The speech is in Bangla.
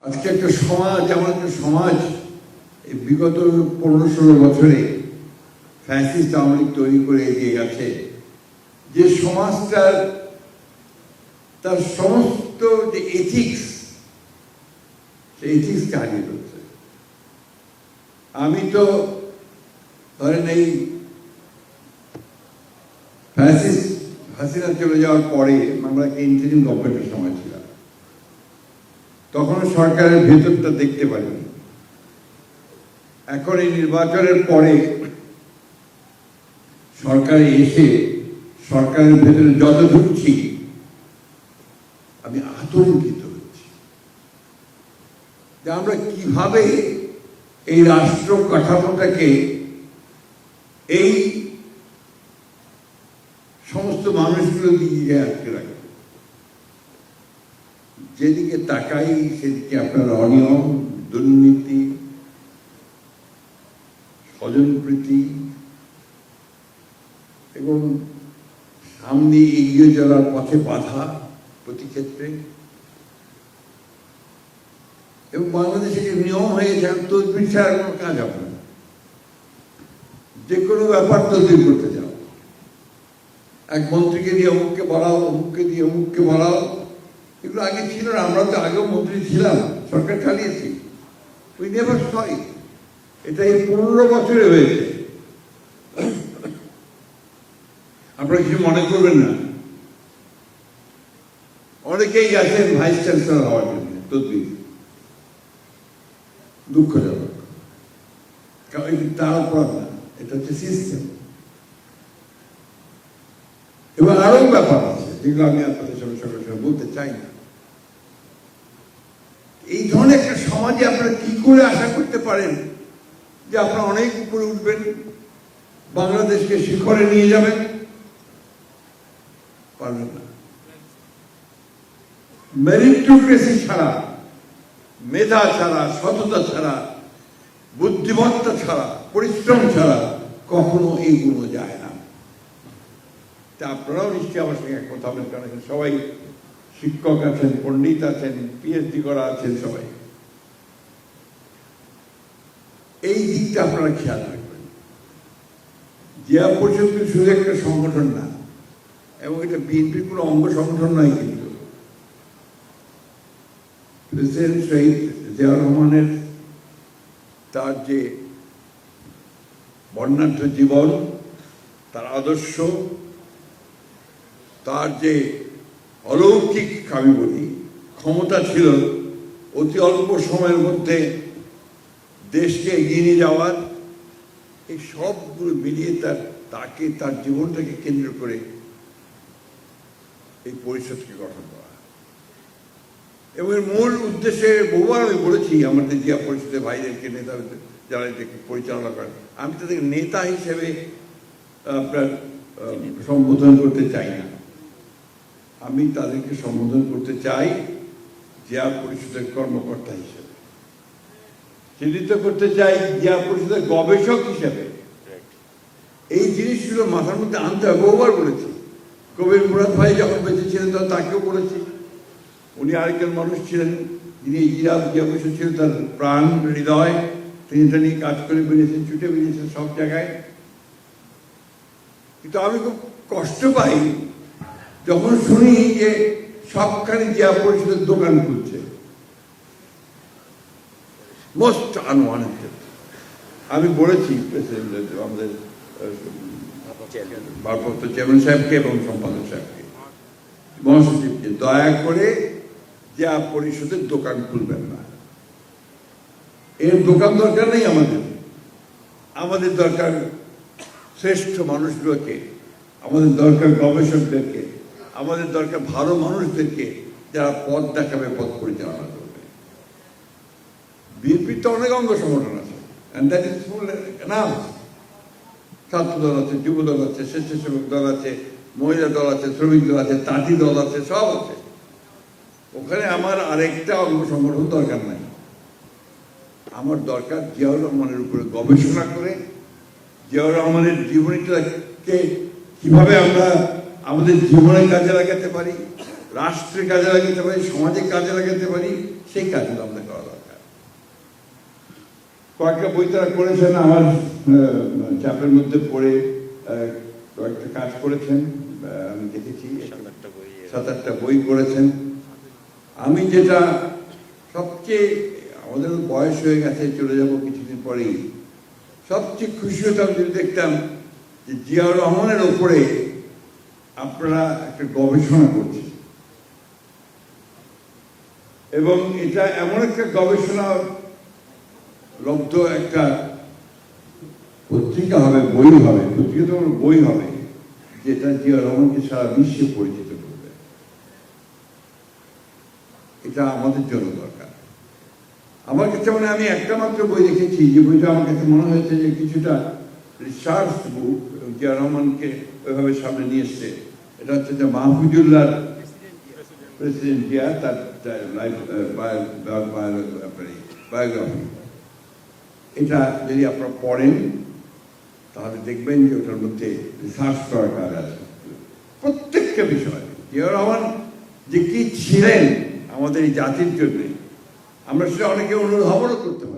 আজকে একটা সমাজ, এমন একটা সমাজ এই বিগত 15-16 বছরে ফ্যাসিস্ট আওয়ামী লীগ তৈরি করে এগিয়ে গেছে, যে সমাজটার তার সমস্ত যে এথিক্স, সেই এথিক্সকে হারিয়ে ফেলছে। আমি তো ধরেন এই ফ্যাসিস্ট হাসিনা চলে যাওয়ার পরে আমরা একটা ইন্টারিম গভর্নমেন্টের সময় ছিলাম, তখন সরকারের ভেতরটা দেখতে পারিনি। এখন এই নির্বাচনের পরে সরকারে এসে সরকারের ভেতরে যত ঢুকছি আমি আতঙ্কিত হচ্ছি যে আমরা কিভাবে এই রাষ্ট্র কাঠামোটাকে এই সমস্ত মানুষগুলো দিকে আটকে রাখবে। যেদিকে তাকাই সেদিকে আপনার অনিয়ম, দুর্নীতি, স্বজনপ্রীতি এবং সামনে এগিয়ে যাওয়ার পথে বাধা প্রতি ক্ষেত্রে। এবং বাংলাদেশে যে নিয়ম হয়ে যায় তদবির ছাড়া কোনো কাজ হবে না, যে কোনো ব্যাপার তদবির করতে যাও, এক মন্ত্রীকে দিয়ে অমুককে বলাও, অমুককে দিয়ে অমুককে বলাও, এগুলো আগে ছিল না। আমরা তো আগেও মন্ত্রী ছিলাম, সরকার চালিয়েছি, উই নেভার সরি। এটা এই 15 বছরে হয়েছে। আপনারা কিছু মনে করবেন না, অনেকেই গেছেন ভাইস চ্যান্সেলর হওয়ার জন্য তদবির, দুঃখজনক। কারণ তার অপরাধ না, এটা হচ্ছে সিস্টেম। এবং আরো ব্যাপার আছে যেগুলো আমি আপনাদের সঙ্গে সঙ্গে বলতে চাই না। এই ধরনের একটা সমাজে আপনারা কি করে আশা করতে পারেন যে আপনারা অনেক উপরে উঠবেন, বাংলাদেশকে শিখরে নিয়ে যাবেন? পারবেন না। মেরিটোক্রেসি ছাড়া, মেধা ছাড়া, সততা ছাড়া, বুদ্ধিমত্তা ছাড়া, পরিশ্রম ছাড়া কখনো এইগুলো যায় না। তা আপনারাও নিশ্চয়ই আমার সঙ্গে একমত হবেন, কারণ সবাই শিক্ষক আছেন, পণ্ডিত আছেন, পিএইচডি করা আছেন সবাই। এই দিকটা আপনারা খেয়াল রাখবেন। জিয়া পরিষদ শুধু একটা সংগঠন না, এবং এটা বিএনপির কোনো অঙ্গ সংগঠন নয়, কিন্তু প্রেসিডেন্ট শহীদ জিয়াউর রহমানের তার যে বর্ণাঢ্য জীবন, তার আদর্শ, তার যে অলৌকিক, আমি বলি, ক্ষমতা ছিল অতি অল্প সময়ের মধ্যে দেশকে এগিয়ে নিয়ে যাওয়ার, এই সবগুলো মিলিয়ে তাকে তার জীবনটাকে কেন্দ্র করে এই পরিষদকে গঠন করা। এবং এর মূল উদ্দেশ্যে বহুবার আমি বলেছি আমাদের জিয়া পরিষদের ভাইদেরকে, নেতাদের যারা এটাকে পরিচালনা করেন, আমি তাদেরকে নেতা হিসেবে আপনার সম্বোধন করতে চাই না, আমি তাদেরকে সম্বোধন করতে চাই জিয়া পরিষদের কর্মকর্তা হিসেবে, চিহ্নিত করতে চাই জিয়া পরিষদের গবেষক হিসেবে। এই জিনিসগুলো মাথার মধ্যে আনতে হবে। বহুবার বলেছি, কবির মুরাদ ভাই যখন বেঁচে ছিলেন তখন তাকেও বলেছি, উনি আরেকজন মানুষ ছিলেন যিনি জিয়া পরিষদ ছিলেন তার প্রাণ, হৃদয়, তিনি এটা নিয়ে কাজ করে বেরিয়েছেন, ছুটে বেরিয়েছেন সব জায়গায়। কিন্তু আমি খুব কষ্ট পাই যখন শুনি যে সবখানে জিয়া পরিষদের দোকান খুলছে। Most unwanted. আমি বলেছি প্রেসিডেন্ট, আমাদের ভারপ্রাপ্ত চেয়ারম্যান সাহেবকে এবং সম্পাদক সাহেবকে, মহাসচিবকে, দয়া করে জিয়া পরিষদের দোকান খুলবেন না। এর দোকান দরকার নেই আমাদের। আমাদের দরকার শ্রেষ্ঠ মানুষগুলোকে, আমাদের দরকার গবেষকদেরকে, আমাদের দরকার ভালো মানুষদেরকে, যারা পথ দেখাবে, পথ পরিচালনা করবে। বিএনপির তো অনেক অঙ্গ সংগঠন আছে, ছাত্র দল আছে, যুব দল আছে, স্বেচ্ছাসেবক দল আছে, মহিলা দল আছে, শ্রমিক দল আছে, তাঁতি দল আছে, সব আছে। ওখানে আমার আরেকটা অঙ্গ সংগঠন দরকার নাই। আমার দরকার জিয়াউর রহমানের উপরে গবেষণা করে জিয়াউর রহমানের জীবনীটাকে কিভাবে আমরা আমাদের জীবনে কাজে লাগাতে পারি, রাষ্ট্রের কাজে লাগাতে পারি, সমাজে কাজে লাগাতে পারি, সেই কাজগুলো আমাদের করা দরকার। কয়েকটা বই তারা করেছেন, আমার চাপের মধ্যে পড়ে কয়েকটা কাজ করেছেন, আমি দেখেছি 7-8টা বই করেছেন। আমি যেটা সবচেয়ে, আমাদের বয়স হয়ে গেছে, চলে যাব কিছুদিন পরেই, সবচেয়ে খুশি হতাম যদি দেখতাম যে জিয়াউর রহমানের ওপরে আপনারা একটা গবেষণা করছেন, এবং এটা এমন একটা গবেষণা লব্ধ একটা পত্রিকা হবে, বই হবে, পত্রিকা তো বই হবে, যেটা জিয়া রহমানকে সারা বিশ্বে পরিচিত করবে। এটা আমাদের জন্য দরকার। আমার কাছে মনে হয়, আমি একটা মাত্র বই দেখেছি যে বইটা আমার কাছে মনে হয়েছে যে কিছুটা রিসার্চ বুক, জিয়া রহমানকে ওইভাবে সামনে নিয়ে এসছে। এটা হচ্ছে যে মাহফুজুল্লাহ প্রেসিডেন্ট জিয়া, তার বায়োগ্রাফি। এটা যদি আপনারা পড়েন তাহলে দেখবেন যে ওটার মধ্যে রিসার্চ করার কাজ আছে প্রত্যেকটা বিষয়। জিয়া রহমান যে কি ছিলেন আমাদের এই জাতির জন্য, আমরা সেটা অনেকে অনুধাবনও করতে পারি।